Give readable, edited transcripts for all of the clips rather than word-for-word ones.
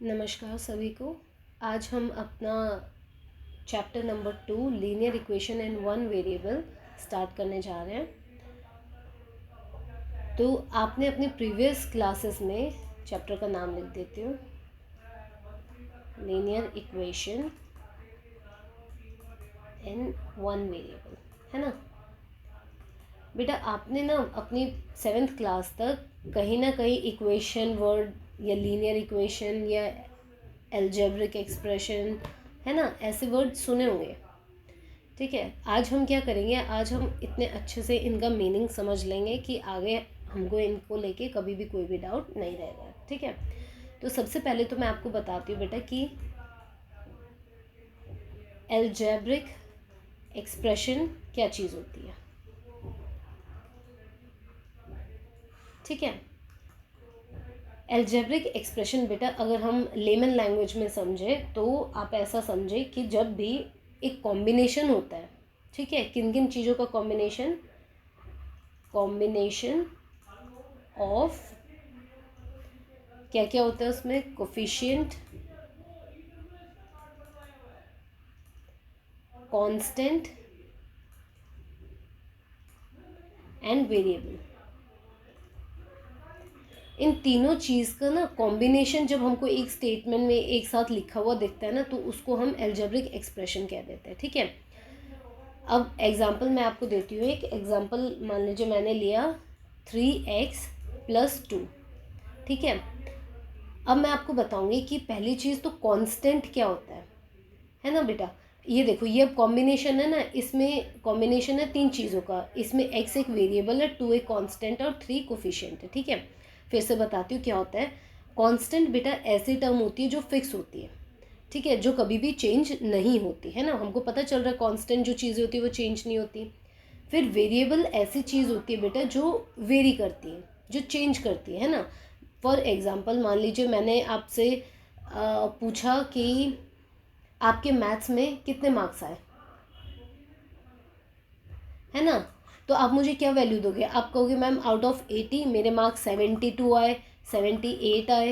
नमस्कार सभी को। आज हम अपना chapter number 2 linear equation in one variable start करने जा रहे हैं। तो आपने अपने प्रीवियस क्लासेस में चैप्टर का नाम लिख देती हूँ, linear equation in one variable, है ना बेटा। आपने ना अपनी 7th क्लास तक कहीं ना कहीं इक्वेशन वर्ड या लीनियर इक्वेशन या एल्जेब्रिक एक्सप्रेशन, है ना, ऐसे वर्ड सुने होंगे। ठीक है, आज हम क्या करेंगे, आज हम इतने अच्छे से इनका मीनिंग समझ लेंगे कि आगे हमको इनको लेके कभी भी कोई भी डाउट नहीं रहेगा। ठीक है, तो सबसे पहले तो मैं आपको बताती हूँ बेटा कि एल्जेब्रिक एक्सप्रेशन क्या चीज़ होती है। ठीक है, एल्जेब्रिक एक्सप्रेशन बेटा अगर हम लेमन लैंग्वेज में समझे तो आप ऐसा समझे कि जब भी एक कॉम्बिनेशन होता है, ठीक है, किन किन चीज़ों का कॉम्बिनेशन ऑफ क्या क्या होता है उसमें, कोफिशिएंट, कांस्टेंट एंड वेरिएबल। इन तीनों चीज़ का ना कॉम्बिनेशन जब हमको एक स्टेटमेंट में एक साथ लिखा हुआ दिखता है ना, तो उसको हम एल्जेब्रिक एक्सप्रेशन कह देते हैं। ठीक है, अब एग्जांपल मैं आपको देती हूँ। एक एग्जांपल मान लीजिए मैंने लिया 3x + 2। ठीक है, अब मैं आपको बताऊंगी कि पहली चीज़ तो कांस्टेंट क्या होता है ना बेटा। ये देखो, ये अब कॉम्बिनेशन है ना, इसमें कॉम्बिनेशन है 3 चीज़ों का। इसमें x एक वेरिएबल है, 2 एक कांस्टेंट और 3 कोफिशिएंट है। ठीक है, फिर से बताती हूँ क्या होता है। कांस्टेंट बेटा ऐसी टर्म होती है जो फिक्स होती है, ठीक है, जो कभी भी चेंज नहीं होती, है ना। हमको पता चल रहा है कांस्टेंट जो चीज़ें होती है वो चेंज नहीं होती। फिर वेरिएबल ऐसी चीज़ होती है बेटा जो वेरी करती है, जो चेंज करती है ना। फॉर एग्जांपल मान लीजिए मैंने आपसे पूछा कि आपके मैथ्स में कितने मार्क्स आए, है ना। तो आप मुझे क्या वैल्यू दोगे, आप कहोगे मैम आउट ऑफ 80 मेरे मार्क्स 72 आए, 78 आए,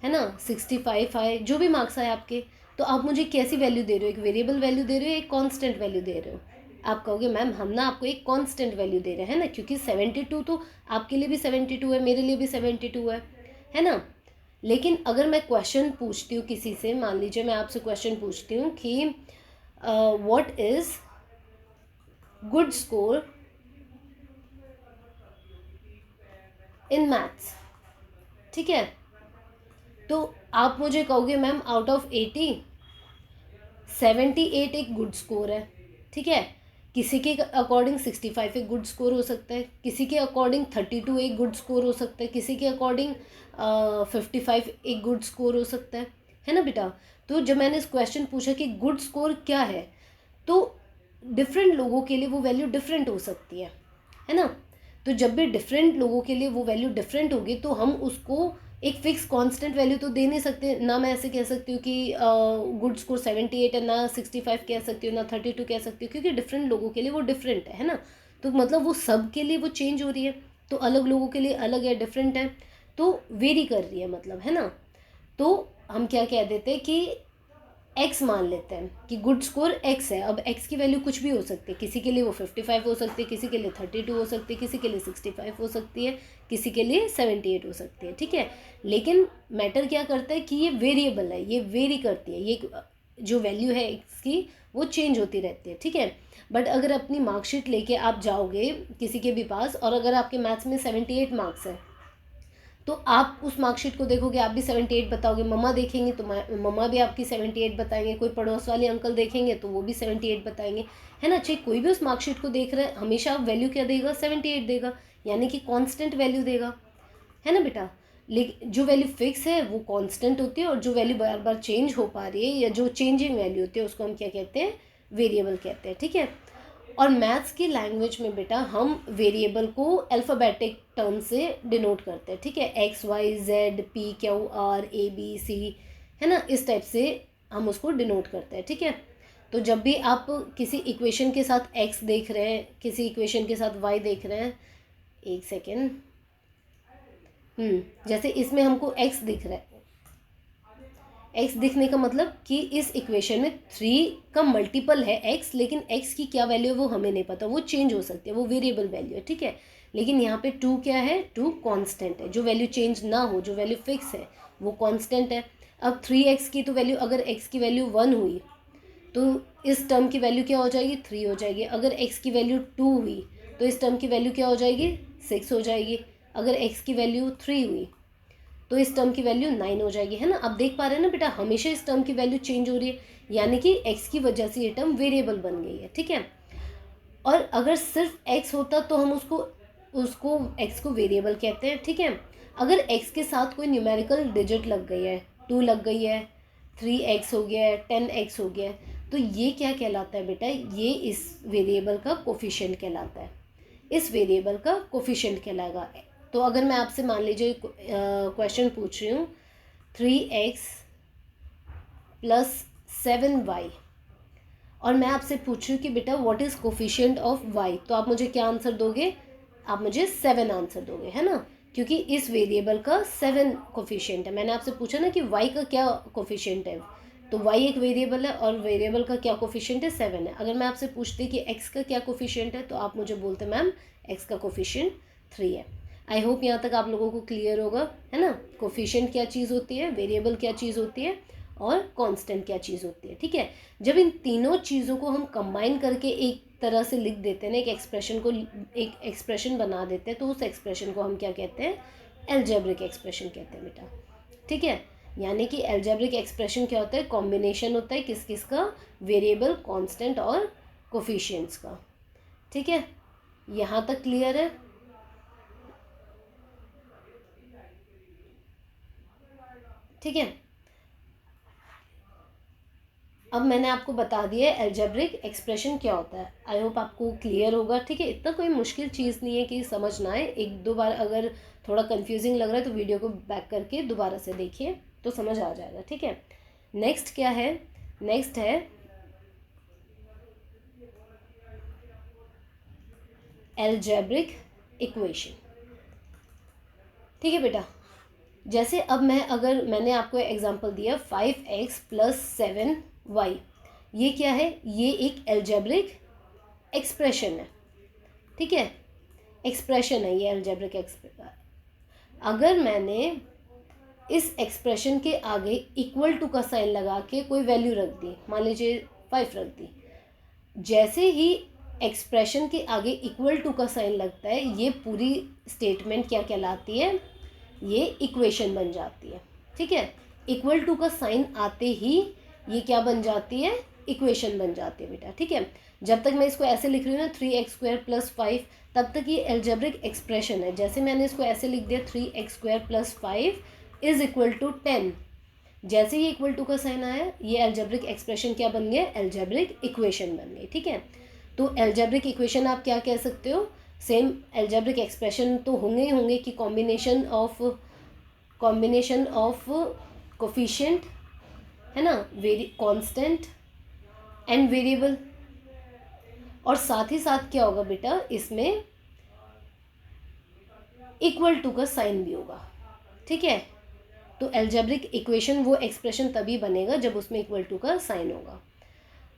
है ना, 65 आए, जो भी मार्क्स आए आपके। तो आप मुझे कैसी वैल्यू दे रहे हो, एक वेरिएबल वैल्यू दे रहे हो, एक कांस्टेंट वैल्यू दे रहे हो। आप कहोगे मैम हम ना आपको एक कांस्टेंट वैल्यू दे रहे हैं ना, क्योंकि 72 तो आपके लिए भी 72 है, मेरे लिए भी 72 है ना। लेकिन अगर मैं क्वेश्चन पूछती हूँ किसी से, मान लीजिए मैं आपसे क्वेश्चन पूछती हूँ कि what is good score in maths, ठीक है, तो आप मुझे कहोगे मैम आउट ऑफ 80 78 एक गुड स्कोर है। ठीक है, किसी के अकॉर्डिंग 65 एक गुड स्कोर हो सकता है, किसी के अकॉर्डिंग 32 एक गुड स्कोर हो सकता है, किसी के अकॉर्डिंग 55 एक गुड स्कोर हो सकता है ना बेटा। तो जब मैंने इस क्वेश्चन पूछा कि गुड स्कोर क्या है, तो डिफरेंट लोगों के लिए वो वैल्यू डिफरेंट हो सकती है ना। तो जब भी डिफरेंट लोगों के लिए वो वैल्यू डिफरेंट होगी तो हम उसको एक फिक्स कांस्टेंट वैल्यू तो दे नहीं सकते ना। मैं ऐसे कह सकती हूँ कि गुड स्कोर 78 है, ना 65 कह सकती हूँ, ना 32 कह सकती हूँ, क्योंकि डिफरेंट लोगों के लिए वो डिफरेंट है ना। तो मतलब वो सब के लिए वो चेंज हो रही है, तो अलग लोगों के लिए अलग है, डिफरेंट है, तो वेरी कर रही है, मतलब, है ना। तो हम क्या कह देते हैं कि एक्स मान लेते हैं कि गुड स्कोर एक्स है। अब एक्स की वैल्यू कुछ भी हो सकती है, किसी के लिए वो 55 हो सकती है, किसी के लिए 32 हो सकती है, किसी के लिए 65 हो सकती है, किसी के लिए 78 हो सकती है। ठीक है, लेकिन मैटर क्या करता है कि ये वेरिएबल है, ये वेरी करती है, ये जो वैल्यू है एक्स की वो चेंज होती रहती है। ठीक है, बट अगर अपनी मार्कशीट लेके आप जाओगे किसी के भी पास और अगर आपके मैथ्स में 78 मार्क्स है, तो आप उस मार्कशीट को देखोगे, आप भी 78 बताओगे, मम्मा देखेंगे तो मम्मा भी आपकी 78 बताएंगे, कोई पड़ोस वाले अंकल देखेंगे तो वो भी 78 बताएंगे, है ना। चाहे कोई भी उस मार्कशीट को देख रहा है, हमेशा वैल्यू क्या देगा, 78 देगा, यानी कि कांस्टेंट वैल्यू देगा, है ना बेटा। लेकिन जो वैल्यू फिक्स है वो कांस्टेंट होती है, और जो वैल्यू बार बार चेंज हो पा रही है या जो चेंजिंग वैल्यू होती है उसको हम क्या कहते हैं, वेरिएबल कहते हैं। ठीक है, और मैथ्स की लैंग्वेज में बेटा हम वेरिएबल को अल्फ़ाबेटिक टर्म से डिनोट करते हैं। ठीक है, X Y Z P Q R A B C, है ना, इस टाइप से हम उसको डिनोट करते हैं। ठीक है, तो जब भी आप किसी इक्वेशन के साथ एक्स देख रहे हैं, किसी इक्वेशन के साथ वाई देख रहे हैं, एक सेकेंड, जैसे इसमें हमको एक्स दिख रहा है, एक्स दिखने का मतलब कि इस इक्वेशन में 3 का मल्टीपल है एक्स, लेकिन एक्स की क्या वैल्यू है वो हमें नहीं पता, वो चेंज हो सकती है, वो वेरिएबल वैल्यू है, ठीक है। लेकिन यहाँ पे 2 क्या है, 2 कांस्टेंट है, जो वैल्यू चेंज ना हो, जो वैल्यू फिक्स है वो कांस्टेंट है। अब 3x की तो वैल्यू, अगर x की वैल्यू 1 हुई तो इस टर्म की वैल्यू क्या हो जाएगी, 3 हो जाएगी। अगर x की वैल्यू 2 हुई तो इस टर्म की वैल्यू क्या हो जाएगी, 6 हो जाएगी। अगर x की वैल्यू 3 हुई तो इस टर्म की वैल्यू 9 हो जाएगी, है ना। अब देख पा रहे हैं ना बेटा, हमेशा इस टर्म की वैल्यू चेंज हो रही है, यानी कि x की वजह से ये टर्म वेरिएबल बन गई है, ठीक है। और अगर सिर्फ x होता तो हम उसको उसको x को वेरिएबल कहते हैं, ठीक है। अगर x के साथ कोई न्यूमेरिकल डिजिट लग गई है, 2 लग गई है, 3x हो गया है, 10x हो गया है, तो ये क्या कहलाता है बेटा, ये इस वेरिएबल का कोफिशिएंट कहलाता है, इस वेरिएबल का कोफिशिएंट कहलाएगा। तो अगर मैं आपसे मान लीजिए क्वेश्चन पूछ रही हूँ 3x प्लस 7y, और मैं आपसे पूछ रही हूँ कि बेटा what is coefficient of y, तो आप मुझे क्या आंसर दोगे, आप मुझे 7 आंसर दोगे, है ना, क्योंकि इस वेरिएबल का 7 कोफिशिएंट है। मैंने आपसे पूछा ना कि y का क्या कोफिशिएंट है, तो y एक वेरिएबल है और वेरिएबल का क्या कोफिशिएंट है, 7 है। अगर मैं आपसे पूछती कि x का क्या कोफिशिएंट है तो आप मुझे बोलते मैम x का कोफिशिएंट 3 है। आई होप यहाँ तक आप लोगों को क्लियर होगा, है ना, कोफिशिएंट क्या चीज़ होती है, वेरिएबल क्या चीज़ होती है, और कांस्टेंट क्या चीज़ होती है, ठीक है। जब इन तीनों चीज़ों को हम कंबाइन करके एक तरह से लिख देते हैं ना, एक एक्सप्रेशन को, एक एक्सप्रेशन बना देते हैं, तो उस एक्सप्रेशन को हम क्या कहते हैं, एल्जेब्रिक एक्सप्रेशन कहते हैं बेटा, ठीक है। यानी कि एल्जेब्रिक एक्सप्रेशन क्या होता है, कॉम्बिनेशन होता है किस किस का, वेरिएबल, कांस्टेंट और कोफिशिएंट्स का, ठीक है। यहाँ तक क्लियर है। ठीक है, अब मैंने आपको बता दिया है एल्जेब्रिक एक्सप्रेशन क्या होता है। आई होप आपको क्लियर होगा, ठीक है। इतना कोई मुश्किल चीज़ नहीं है कि समझ ना आए। एक दो बार अगर थोड़ा कंफ्यूजिंग लग रहा है तो वीडियो को बैक करके दोबारा से देखिए तो समझ आ जाएगा, ठीक है। नेक्स्ट क्या है, नेक्स्ट है एल्जेब्रिक इक्वेशन, ठीक है बेटा। जैसे अब अगर मैंने आपको एग्जांपल दिया 5x प्लस 7y, ये क्या है, ये एक एल्जेब्रिक एक्सप्रेशन है, ठीक है, एक्सप्रेशन है ये एल्जेब्रिक एक्सप्रेशन। अगर मैंने इस एक्सप्रेशन के आगे इक्वल टू का साइन लगा के कोई वैल्यू रख दी, मान लीजिए 5 रख दी, जैसे ही एक्सप्रेशन के आगे इक्वल टू का साइन लगता है ये पूरी स्टेटमेंट क्या कहलाती है, ये इक्वेशन बन जाती है, ठीक है। इक्वल टू का साइन आते ही ये क्या बन जाती है, इक्वेशन बन जाती है बेटा, ठीक है। जब तक मैं इसको ऐसे लिख रही हूँ ना 3x² प्लस 5, तब तक ये एल्जेब्रिक एक्सप्रेशन है। जैसे मैंने इसको ऐसे लिख दिया 3x² plus 5 is equal to 10, जैसे ही इक्वल टू का साइन आया ये एल्जेब्रिक एक्सप्रेशन क्या बन गया, एल्जेब्रिक इक्वेशन बन गई, ठीक है। तो एल्जेब्रिक इक्वेशन आप क्या कह सकते हो, सेम एल्जेब्रिक एक्सप्रेशन तो होंगे ही होंगे कि कॉम्बिनेशन ऑफ कोफिशिएंट, है ना, कांस्टेंट एंड वेरिएबल, और साथ ही साथ क्या होगा बेटा, इसमें इक्वल टू का साइन भी होगा, ठीक है। तो एल्जेब्रिक इक्वेशन वो एक्सप्रेशन तभी बनेगा जब उसमें इक्वल टू का साइन होगा।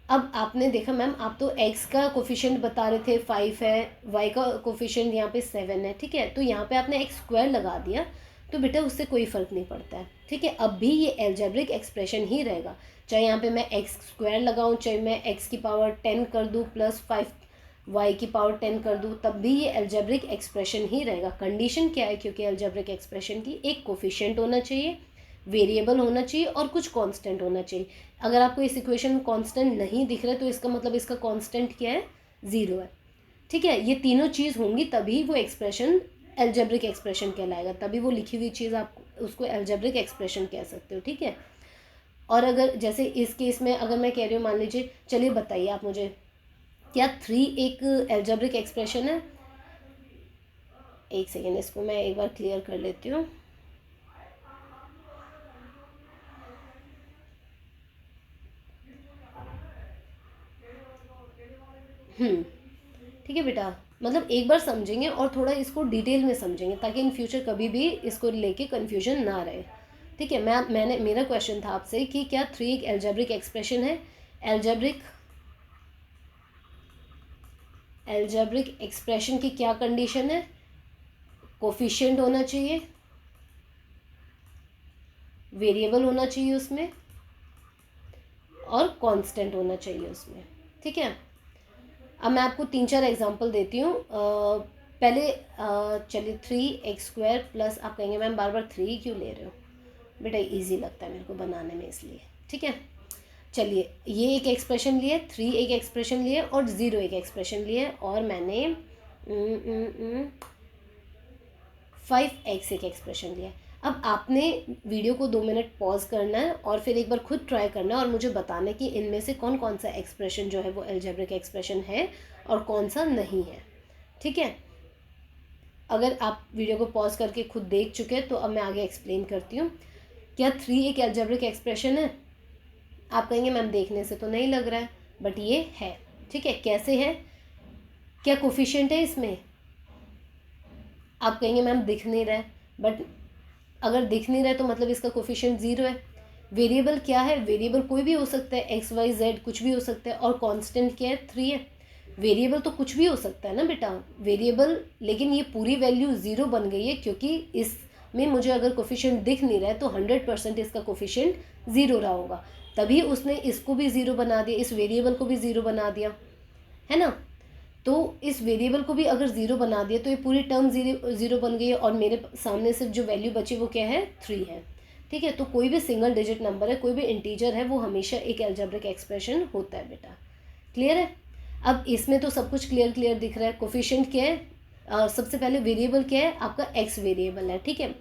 अब आपने देखा मैम, आप तो x का कोफिशिएंट बता रहे थे 5 है, y का कोफिशिएंट यहाँ पे 7 है, ठीक है। तो यहाँ पे आपने x² लगा दिया तो बेटा उससे कोई फ़र्क नहीं पड़ता है, ठीक है। अब भी ये एल्जेब्रिक एक्सप्रेशन ही रहेगा, चाहे यहाँ पे मैं x² लगाऊँ, चाहे मैं x की पावर 10 कर दूँ प्लस 5 y की पावर 10 कर दूँ, तब भी ये एल्जेब्रिक एक्सप्रेशन ही रहेगा। कंडीशन क्या है, क्योंकि एल्जेब्रिक एक्सप्रेशन की एक कोफिशिएंट होना चाहिए, वेरिएबल होना चाहिए और कुछ कांस्टेंट होना चाहिए। अगर आपको इस इक्वेशन में कांस्टेंट नहीं दिख रहा है तो इसका मतलब इसका कांस्टेंट क्या है, 0 है, ठीक है। ये तीनों चीज़ होंगी तभी वो एक्सप्रेशन एल्जेब्रिक एक्सप्रेशन कहलाएगा, तभी वो लिखी हुई चीज़ आप उसको एल्जेब्रिक एक्सप्रेशन कह सकते हो, ठीक है। और अगर जैसे इस केस में अगर मैं कह रही हूँ, मान लीजिए, चलिए बताइए आप मुझे, क्या 3 एक एल्जेब्रिक एक्सप्रेशन है। एक सेकेंड, इसको मैं एक बार क्लियर कर लेती हूँ। ठीक है बेटा, मतलब एक बार समझेंगे और थोड़ा इसको डिटेल में समझेंगे ताकि इन फ्यूचर कभी भी इसको लेके कन्फ्यूजन ना रहे। ठीक है। मैंने मेरा क्वेश्चन था आपसे कि क्या 3 एक एल्जेब्रिक एक्सप्रेशन है। एल्जेब्रिक एक्सप्रेशन की क्या कंडीशन है, कोफिशिएंट होना चाहिए, वेरिएबल होना चाहिए उसमें, और कांस्टेंट होना चाहिए उसमें। ठीक है, अब मैं आपको 3-4 एग्जांपल देती हूँ। पहले चलिए 3x² प्लस, आप कहेंगे मैम बार बार 3 क्यों ले रहे हो, बेटा इजी लगता है मेरे को बनाने में इसलिए। ठीक है, चलिए ये एक एक्सप्रेशन लिए, 3 एक एक्सप्रेशन लिए और 0 एक एक्सप्रेशन लिए, और मैंने 5x एक एक्सप्रेशन लिया। अब आपने वीडियो को 2 मिनट पॉज करना है और फिर एक बार खुद ट्राई करना है और मुझे बताना है कि इनमें से कौन कौन सा एक्सप्रेशन जो है वो एल्जेब्रिक एक्सप्रेशन है और कौन सा नहीं है। ठीक है, अगर आप वीडियो को पॉज करके खुद देख चुके हैं तो अब मैं आगे एक्सप्लेन करती हूँ। क्या 3 एक एल्जेब्रिक एक्सप्रेशन है? आप कहेंगे मैम देखने से तो नहीं लग रहा है, बट ये है। ठीक है, कैसे है, क्या कोफिशिएंट है इसमें? आप कहेंगे मैम दिख नहीं रहा है, बट अगर दिख नहीं रहा है तो मतलब इसका कोफिशिएंट 0 है। वेरिएबल क्या है, वेरिएबल कोई भी हो सकता है, XYZ कुछ भी हो सकता है, और कांस्टेंट क्या है, 3 है। वेरिएबल तो कुछ भी हो सकता है ना बेटा, वेरिएबल, लेकिन ये पूरी वैल्यू 0 बन गई है क्योंकि इसमें मुझे अगर कोफिशिएंट दिख नहीं रहा है तो 100% इसका कोफिशिएंट 0 रहा होगा, तभी उसने इसको भी 0 बना दिया, इस वेरिएबल को भी 0 बना दिया, है ना। तो इस वेरिएबल को भी अगर 0 बना दिया तो ये पूरी टर्म 0 बन गई है, और मेरे सामने सिर्फ जो वैल्यू बची वो क्या है, 3 है। ठीक है, तो कोई भी सिंगल डिजिट नंबर है, कोई भी इंटीजर है, वो हमेशा एक एल्जेब्रिक एक्सप्रेशन होता है बेटा। क्लियर है? अब इसमें तो सब कुछ क्लियर दिख रहा है। कोफिशिएंट क्या है, सबसे पहले वेरिएबल क्या है आपका, एक्स वेरिएबल है। ठीक है,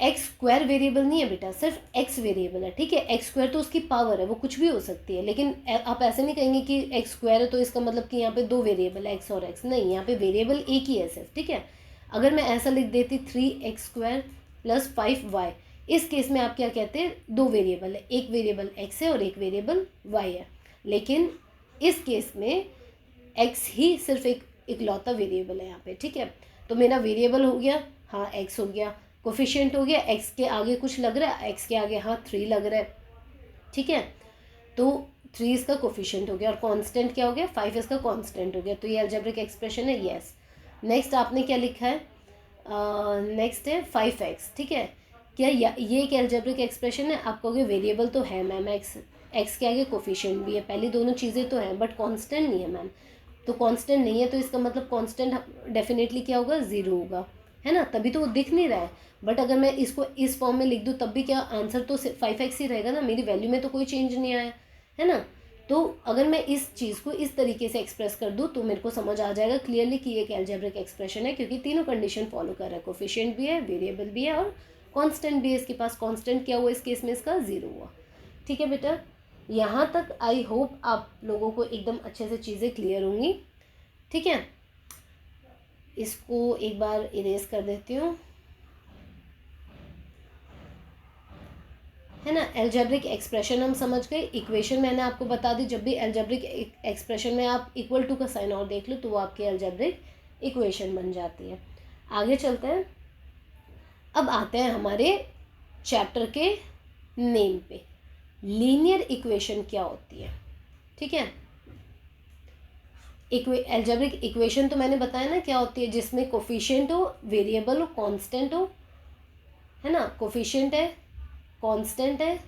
x² वेरिएबल नहीं है बेटा, सिर्फ x वेरिएबल है। ठीक है, x² तो उसकी पावर है, वो कुछ भी हो सकती है, लेकिन आप ऐसे नहीं कहेंगे कि x² है तो इसका मतलब कि यहाँ पे 2 वेरिएबल है, x और x, नहीं, यहाँ पे वेरिएबल एक ही है सिर्फ। ठीक है, अगर मैं ऐसा लिख देती 3x² प्लस 5y, इस केस में आप क्या कहते हैं, 2 वेरिएबल है, एक वेरिएबल x है और एक वेरिएबल y है, लेकिन इस केस में x ही सिर्फ एक इकलौता वेरिएबल है यहाँ पे। ठीक है, तो मेरा वेरिएबल हो गया, हाँ x हो गया, कोफिशिएंट हो गया, x के आगे कुछ लग रहा है, x के आगे हाँ 3 लग रहा है। ठीक है, तो 3 इसका कोफिशिएंट हो गया, और कांस्टेंट क्या हो गया, 5 इसका कांस्टेंट हो गया, तो ये एल्जेब्रिक एक्सप्रेशन है, यस। नेक्स्ट आपने क्या लिखा है, नेक्स्ट है 5x। ठीक है, क्या ये एक एल्जेब्रिक एक्सप्रेशन है? आप कहोगे वेरिएबल तो है मैम, x के आगे कोफिशिएंट भी है, पहली दोनों चीज़ें तो हैं, बट कांस्टेंट नहीं है मैम। तो कांस्टेंट नहीं है तो इसका मतलब कांस्टेंट डेफिनेटली क्या होगा, 0 होगा, है ना, तभी तो वो दिख नहीं रहा है। बट अगर मैं इसको इस फॉर्म में लिख दूँ तब भी क्या आंसर तो 5x ही रहेगा ना, मेरी वैल्यू में तो कोई चेंज नहीं आया, है ना। तो अगर मैं इस चीज़ को इस तरीके से एक्सप्रेस कर दूँ तो मेरे को समझ आ जाएगा क्लियरली कि ये एक एल्जेब्रिक एक्सप्रेशन है, क्योंकि तीनों कंडीशन फॉलो कर रहा है, कोफिशिएंट भी है, वेरिएबल भी है, और कांस्टेंट भी है इसके पास। कांस्टेंट क्या हुआ इस केस में, इसका 0 हुआ। ठीक है बेटा, यहाँ तक आई होप आप लोगों को एकदम अच्छे से चीज़ें क्लियर होंगी। ठीक है, इसको एक बार इरेज कर देती हूँ, है ना। एल्जेब्रिक एक्सप्रेशन हम समझ गए, इक्वेशन मैंने आपको बता दी, जब भी एल्जेब्रिक एक्सप्रेशन में आप इक्वल टू का साइन और देख लो तो वो आपकी एल्जेब्रिक इक्वेशन बन जाती है। आगे चलते हैं, अब आते हैं हमारे चैप्टर के नेम पे, लीनियर इक्वेशन क्या होती है। ठीक है, एल्जेब्रिक इक्वेशन तो मैंने बताया ना क्या होती है, जिसमें कोफिशिएंट हो, वेरिएबल हो, कांस्टेंट हो, है ना, कोफिशिएंट है, कांस्टेंट है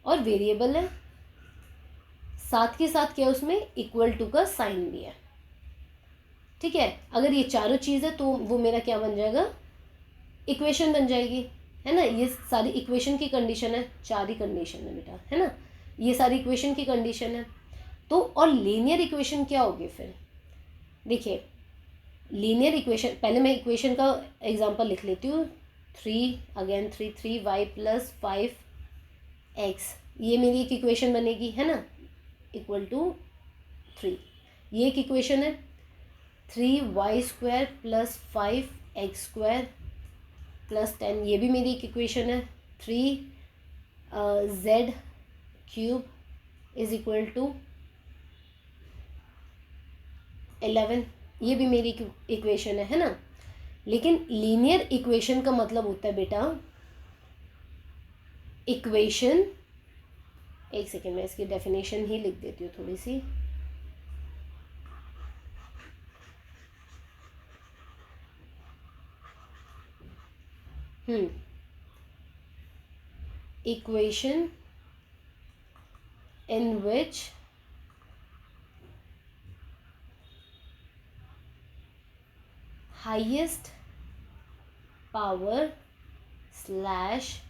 और वेरिएबल है, साथ के साथ क्या उसमें इक्वल टू का साइन भी है। ठीक है, अगर ये चारों चीज़ है तो वो मेरा क्या बन जाएगा, इक्वेशन बन जाएगी, है ना। ये सारी इक्वेशन की कंडीशन है, 4 ही कंडीशन है बेटा, है ना, ये सारी इक्वेशन की कंडीशन है। तो और लीनियर इक्वेशन क्या होगी फिर, देखिए लीनियर इक्वेशन, पहले मैं इक्वेशन का एग्जांपल लिख लेती हूँ। 3y प्लस 5x, ये मेरी एक इक्वेशन बनेगी, है ना, इक्वल टू 3। ये एक इक्वेशन है। 3y² प्लस 5x² प्लस 10, ये भी मेरी एक इक्वेशन है। 3z³ इज इक्वल टू 11, ये भी मेरी इक्वेशन है ना। लेकिन लीनियर इक्वेशन का मतलब होता है बेटा इक्वेशन, एक सेकेंड में इसकी डेफिनेशन ही लिख देती हूँ थोड़ी सी। equation in which highest power slash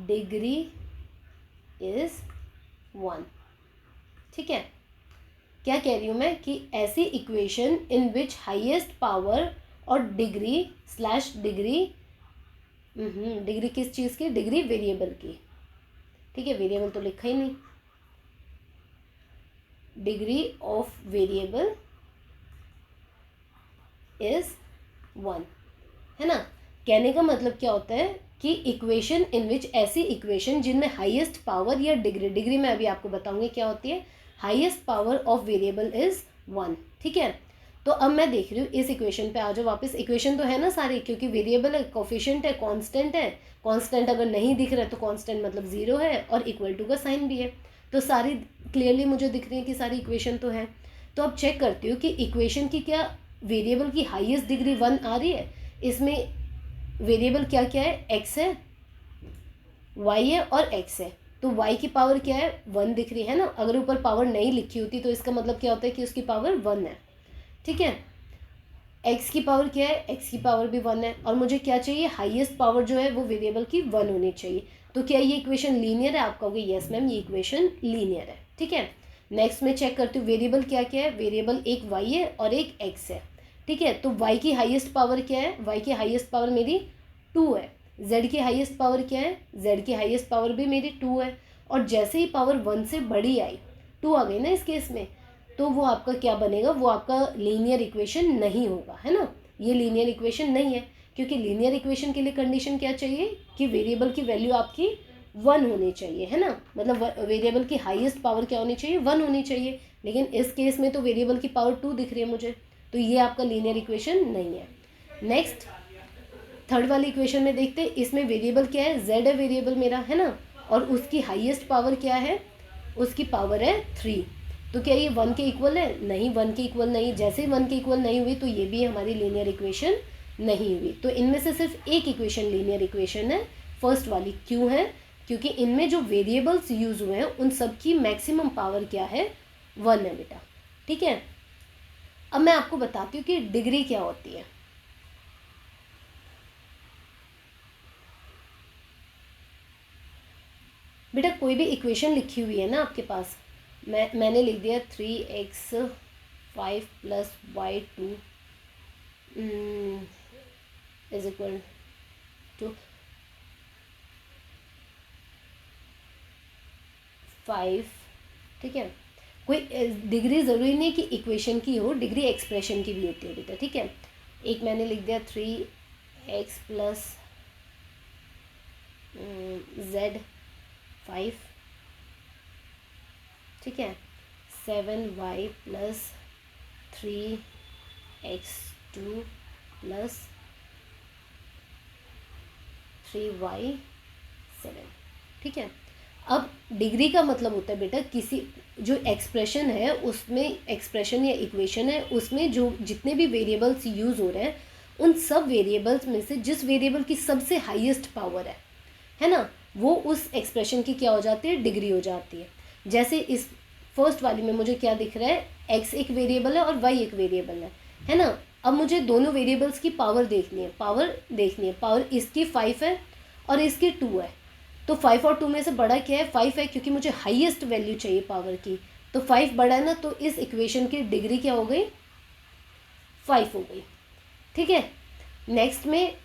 degree is 1। ठीक है, क्या कह रही हूँ मैं कि ऐसी equation in which highest power और डिग्री स्लैश डिग्री, डिग्री किस चीज़ की, डिग्री वेरिएबल की। ठीक है, वेरिएबल तो लिखा ही नहीं, डिग्री ऑफ वेरिएबल इज 1, है ना। कहने का मतलब क्या होता है कि इक्वेशन इन विच, ऐसी इक्वेशन जिनमें हाईएस्ट पावर या डिग्री, डिग्री में अभी आपको बताऊंगी क्या होती है, highest power of variable is 1। ठीक है, तो अब मैं देख रही हूँ इस इक्वेशन पे आ जाओ वापस। इक्वेशन तो है ना सारी, क्योंकि वेरिएबल है, कोफिशिएंट है, कांस्टेंट है। कांस्टेंट अगर नहीं दिख रहा है तो कांस्टेंट मतलब 0 है, और इक्वल टू का साइन भी है। तो सारी क्लियरली मुझे दिख रही है कि सारी इक्वेशन तो है। तो अब चेक करती हूँ कि इक्वेशन की क्या वेरिएबल की हाईएस्ट डिग्री 1 आ रही है। इसमें वेरिएबल क्या क्या है, x है, y है और x है। तो y की पावर क्या है, 1 दिख रही है ना। अगर ऊपर पावर नहीं लिखी होती तो इसका मतलब क्या होता है कि उसकी पावर 1 है। ठीक है, x की पावर क्या है, x की पावर भी 1 है। और मुझे क्या चाहिए, हाईएस्ट पावर जो है वो वेरिएबल की 1 होनी चाहिए। तो क्या ये इक्वेशन लीनियर है, आप कहोगे यस मैम ये इक्वेशन लीनियर है। ठीक है, नेक्स्ट में चेक करती हूँ वेरिएबल क्या क्या है। वेरिएबल एक y है और एक x है। ठीक है, तो y की हाईएस्ट पावर क्या है, y की हाईएस्ट पावर मेरी 2 है। z की हाईएस्ट पावर क्या है, z की हाईएस्ट पावर भी मेरी 2 है। और जैसे ही पावर 1 से बड़ी आई, 2 आ गई ना इस केस में, तो वो आपका क्या बनेगा, वो आपका लीनियर इक्वेशन नहीं होगा, है ना। ये लीनियर इक्वेशन नहीं है, क्योंकि लीनियर इक्वेशन के लिए कंडीशन क्या चाहिए कि वेरिएबल की वैल्यू आपकी 1 होनी चाहिए, है ना। मतलब वेरिएबल की हाईएस्ट पावर क्या होनी चाहिए, 1 होनी चाहिए। लेकिन इस केस में तो वेरिएबल की पावर 2 दिख रही है मुझे, तो ये आपका लीनियर इक्वेशन नहीं है। नेक्स्ट थर्ड वाली इक्वेशन में देखते हैं, इसमें वेरिएबल क्या है, z है वेरिएबल मेरा, है ना। और उसकी हाईएस्ट पावर क्या है, उसकी पावर है 3। तो क्या ये 1 के इक्वल है, नहीं 1 के इक्वल नहीं। जैसे ही 1 के इक्वल नहीं हुई तो ये भी हमारी लीनियर इक्वेशन नहीं हुई। तो इनमें से सिर्फ एक इक्वेशन लीनियर इक्वेशन है, फर्स्ट वाली। क्यों है, क्योंकि इनमें जो वेरिएबल्स यूज हुए हैं उन सब की मैक्सिमम पावर क्या है, 1 है बेटा। ठीक है, अब मैं आपको बताती हूँ कि डिग्री क्या होती है। बेटा कोई भी इक्वेशन लिखी हुई है ना आपके पास, मैंने लिख दिया 3x5 + y2 is equal to 5। ठीक है, कोई डिग्री ज़रूरी नहीं कि इक्वेशन की हो, डिग्री एक्सप्रेशन की भी होती है बेटा। ठीक है, एक मैंने लिख दिया 3x + z5, ठीक है, 7y + 3x2 + 3y7। ठीक है, अब डिग्री का मतलब होता है बेटा किसी जो एक्सप्रेशन है उसमें, एक्सप्रेशन या इक्वेशन है उसमें जो जितने भी वेरिएबल्स यूज़ हो रहे हैं उन सब वेरिएबल्स में से जिस वेरिएबल की सबसे हाईएस्ट पावर है ना, वो उस एक्सप्रेशन की क्या हो जाती है, डिग्री हो जाती है। जैसे इस फर्स्ट वाली में मुझे क्या दिख रहा है, x एक वेरिएबल है और y एक वेरिएबल है ना। अब मुझे दोनों वेरिएबल्स की पावर देखनी है, पावर इसकी 5 है और इसकी 2 है। तो 5 और 2 में से बड़ा क्या है, 5 है, क्योंकि मुझे हाईएस्ट वैल्यू चाहिए पावर की। तो 5 बड़ा है ना, तो इस इक्वेशन की डिग्री क्या हो गई, 5 हो गई। ठीक है, नेक्स्ट में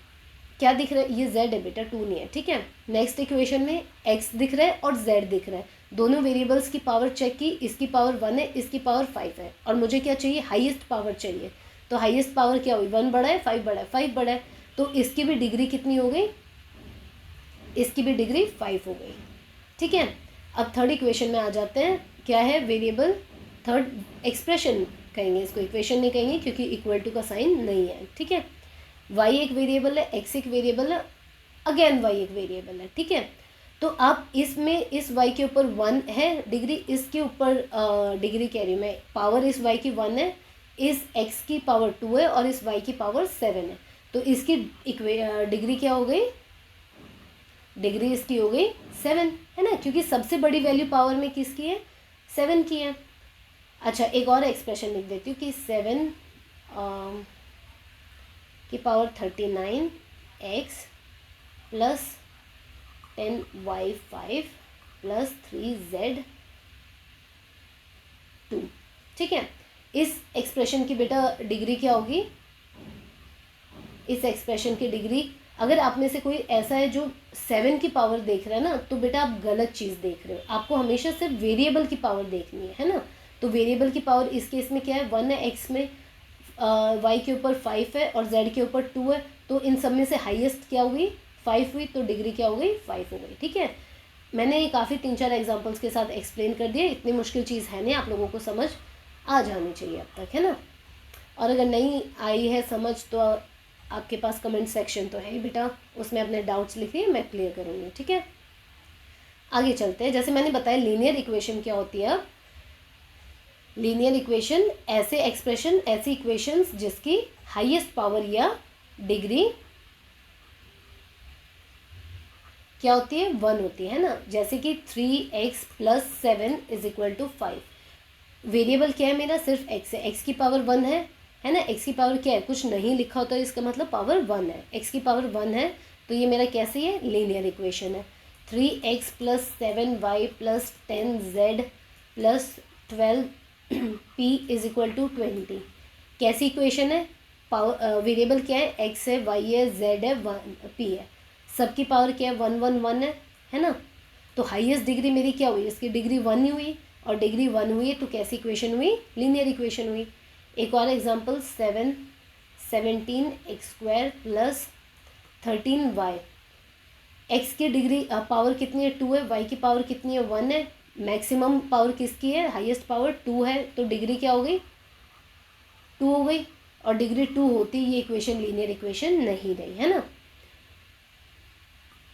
क्या दिख रहा है, ये z है बेटा, 2 नहीं है। ठीक है, नेक्स्ट इक्वेशन में x दिख रहा है और z दिख रहा है। दोनों वेरिएबल्स की पावर चेक की, इसकी पावर 1 है, इसकी पावर 5 है, और मुझे क्या चाहिए, हाईएस्ट पावर चाहिए। तो हाईएस्ट पावर क्या हुई, 1 बड़ा है, 5 बड़ा है, 5 बड़ा है, तो इसकी भी डिग्री कितनी हो गई, इसकी भी डिग्री 5 हो गई। ठीक है, अब थर्ड इक्वेशन में आ जाते हैं, क्या है, वेरिएबल, थर्ड एक्सप्रेशन कहेंगे इसको, इक्वेशन नहीं कहेंगे क्योंकि इक्वल टू का साइन नहीं है। ठीक है, y एक वेरिएबल है, x एक वेरिएबल है, अगेन y एक वेरिएबल है, ठीक है। तो आप इसमें इस y के ऊपर 1 है डिग्री, इसके ऊपर डिग्री कह रही हूँ मैं, पावर इस y की 1 है, इस x की पावर 2 है और इस y की पावर 7 है। तो इसकी डिग्री क्या हो गई, डिग्री इसकी हो गई 7, है ना, क्योंकि सबसे बड़ी वैल्यू पावर में किसकी है, 7 की है। अच्छा, एक और एक्सप्रेशन लिख देती हूँ कि 7 की power 39x plus 10y5 plus 3z2, ठीक है। इस एक्सप्रेशन की बेटा डिग्री क्या होगी, इस एक्सप्रेशन की डिग्री, अगर आप में से कोई ऐसा है जो 7 की पावर देख रहा है ना, तो बेटा आप गलत चीज़ देख रहे हो, आपको हमेशा सिर्फ वेरिएबल की पावर देखनी है ना। तो वेरिएबल की पावर इस केस में क्या है, 1 है, x में y के ऊपर 5 है और z के ऊपर 2 है, तो इन सब में से हाईएस्ट क्या हुई, 5 हुई, तो डिग्री क्या हो गई, 5 हो गई, ठीक है। मैंने ये काफ़ी 3-4 एग्जांपल्स के साथ एक्सप्लेन कर दिया, इतनी मुश्किल चीज़ है नहीं, आप लोगों को समझ आ जानी चाहिए अब तक, है ना। और अगर नहीं आई है समझ तो आपके पास कमेंट सेक्शन तो है ही बेटा, उसमें अपने डाउट्स लिखिए, मैं क्लियर करूँगी, ठीक है। आगे चलते हैं। जैसे मैंने बताया लीनियर इक्वेशन क्या होती है। अब लीनियर इक्वेशन ऐसे एक्सप्रेशन, ऐसी इक्वेशंस जिसकी हाईएस्ट पावर या डिग्री क्या होती है, 1 होती है ना। जैसे कि 3x plus 7 is equal to 5। Variable क्या है मेरा, सिर्फ x है, x की पावर 1 है ना। x की पावर क्या है, कुछ नहीं लिखा होता है, इसका मतलब पावर 1 है, x की पावर 1 है, तो ये मेरा कैसे है, लीनियर इक्वेशन है। 3x plus 7y plus 10z plus 12p is equal to 20, कैसी इक्वेशन है, पावर वेरिएबल क्या है, x है, y है, z है, p है, सबकी पावर क्या है, 1 1 1 है ना। तो हाईएस्ट डिग्री मेरी क्या हुई, इसकी डिग्री 1 ही हुई, और डिग्री 1 हुई तो कैसी इक्वेशन हुई, लीनियर इक्वेशन हुई। एक और example, 17x² plus 13y, x की डिग्री पावर कितनी है, 2 है, y की पावर कितनी है, 1 है, मैक्सिमम पावर किसकी है, हाईएस्ट पावर 2 है, तो डिग्री क्या हो गई, 2 हो गई, और डिग्री 2 होती ये इक्वेशन लीनियर इक्वेशन नहीं रही, है ना।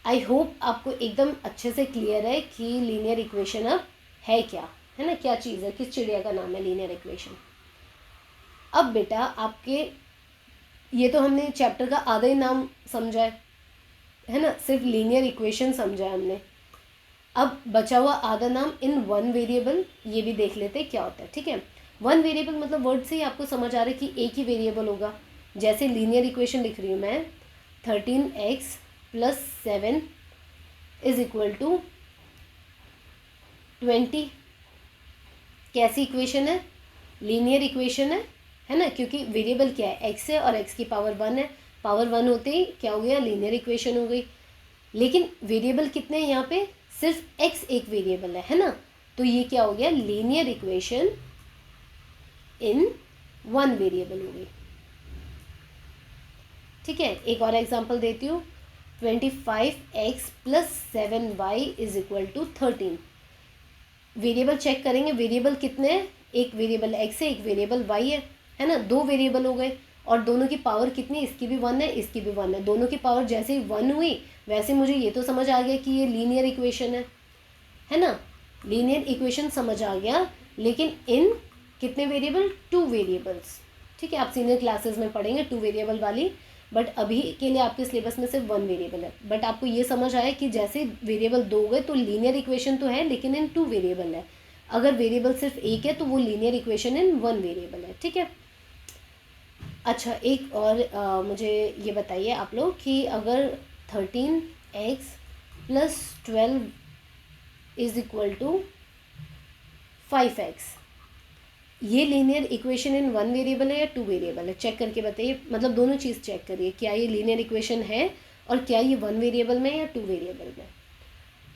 आई होप आपको एकदम अच्छे से क्लियर है कि लीनियर इक्वेशन अब है क्या, है ना, क्या चीज़ है, किस चिड़िया का नाम है लीनियर इक्वेशन। अब बेटा आपके, ये तो हमने चैप्टर का आधा ही नाम समझा है ना, सिर्फ लीनियर इक्वेशन समझा है हमने। अब बचा हुआ आधा नाम इन वन वेरिएबल, ये भी देख लेते हैं क्या होता है, ठीक है। वन वेरिएबल मतलब वर्ड से ही आपको समझ आ रहा है कि एक ही वेरिएबल होगा। जैसे लीनियर इक्वेशन लिख रही हूँ मैं, 13x plus 7 is equal to 20, कैसी इक्वेशन है, लीनियर इक्वेशन है ना, क्योंकि वेरिएबल क्या है, x है, और x की पावर 1 है, पावर 1 होते ही क्या हो गया, लीनियर इक्वेशन हो गई। लेकिन वेरिएबल कितने हैं यहाँ पे, सिर्फ x एक वेरिएबल है ना, तो ये क्या हो गया, linear equation in one variable हो गई, ठीक है। एक और एग्जांपल देती हूँ, 25x plus 7y is equal to 13। Variable check करेंगे, वेरिएबल कितने हैं, एक वेरिएबल x है, एक वेरिएबल y है ना, दो वेरिएबल हो गए, और दोनों की पावर कितनी, इसकी भी 1 है, इसकी भी 1 है, दोनों की पावर जैसे ही 1 हुई वैसे मुझे ये तो समझ आ गया कि ये लीनियर इक्वेशन है ना, लीनियर इक्वेशन समझ आ गया। लेकिन इन कितने वेरिएबल, 2 वेरिएबल्स, ठीक है। आप सीनियर क्लासेस में पढ़ेंगे 2 वेरिएबल वाली, बट अभी के लिए आपके सिलेबस में सिर्फ 1 वेरिएबल है। बट आपको ये समझ आया कि जैसे वेरिएबल 2 गए तो लीनियर इक्वेशन तो है, लेकिन इन 2 वेरिएबल है। अगर वेरिएबल सिर्फ एक है तो वो लीनियर इक्वेशन इन 1 वेरिएबल है, ठीक है। अच्छा, एक और मुझे ये बताइए आप लोग कि अगर 13x plus 12 is equal to 5x, ये लीनियर इक्वेशन इन 1 वेरिएबल है या 2 वेरिएबल है, चेक करके बताइए। मतलब दोनों चीज़ चेक करिए, क्या ये लीनियर इक्वेशन है और क्या ये 1 वेरिएबल में या 2 वेरिएबल में।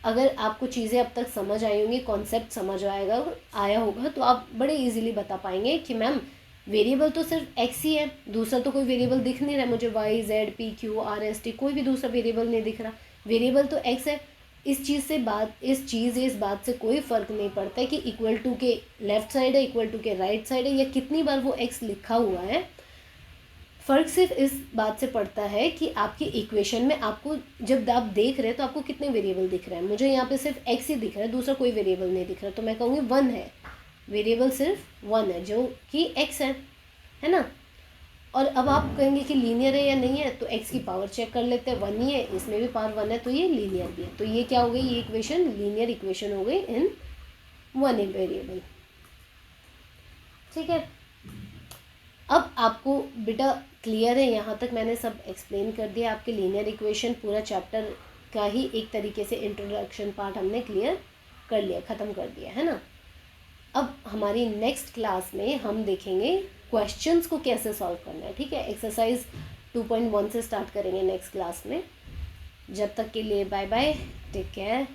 अगर आपको चीज़ें अब तक समझ आई होंगी, कॉन्सेप्ट समझ आया होगा, तो आप बड़े इजीली बता पाएंगे कि मैम वेरिएबल तो सिर्फ x ही है, दूसरा तो कोई वेरिएबल दिख नहीं रहा मुझे, y z p q r s t कोई भी दूसरा वेरिएबल नहीं दिख रहा, वेरिएबल तो x है। इस बात से कोई फ़र्क नहीं पड़ता है कि इक्वल टू के लेफ्ट साइड है, इक्वल टू के राइट साइड है, या कितनी बार वो x लिखा हुआ है, फ़र्क सिर्फ इस बात से पड़ता है कि आपकी इक्वेशन में आपको जब आप देख रहे हैं तो आपको कितने वेरिएबल दिख रहे हैं। मुझे यहाँ पे सिर्फ x ही दिख रहा है, दूसरा कोई वेरिएबल नहीं दिख रहा, तो मैं कहूँगी 1 है, वेरिएबल सिर्फ 1 है जो कि x है ना। और अब आप कहेंगे कि लीनियर है या नहीं है, तो x की पावर चेक कर लेते हैं, 1 ही है, इसमें भी पावर 1 है, तो ये लीनियर भी है। तो ये क्या हो गई, ये इक्वेशन लीनियर इक्वेशन हो गई इन 1 वेरिएबल। ठीक है, अब आपको बेटा क्लियर है, यहाँ तक मैंने सब एक्सप्लेन कर दिया। आपके लीनियर इक्वेशन पूरा चैप्टर का ही एक तरीके से इंट्रोडक्शन पार्ट हमने क्लियर कर लिया, ख़त्म कर दिया है ना। अब हमारी नेक्स्ट क्लास में हम देखेंगे क्वेश्चंस को कैसे सॉल्व करना है। ठीक है, एक्सरसाइज 2.1 से स्टार्ट करेंगे नेक्स्ट क्लास में। जब तक के लिए बाय बाय, टेक केयर।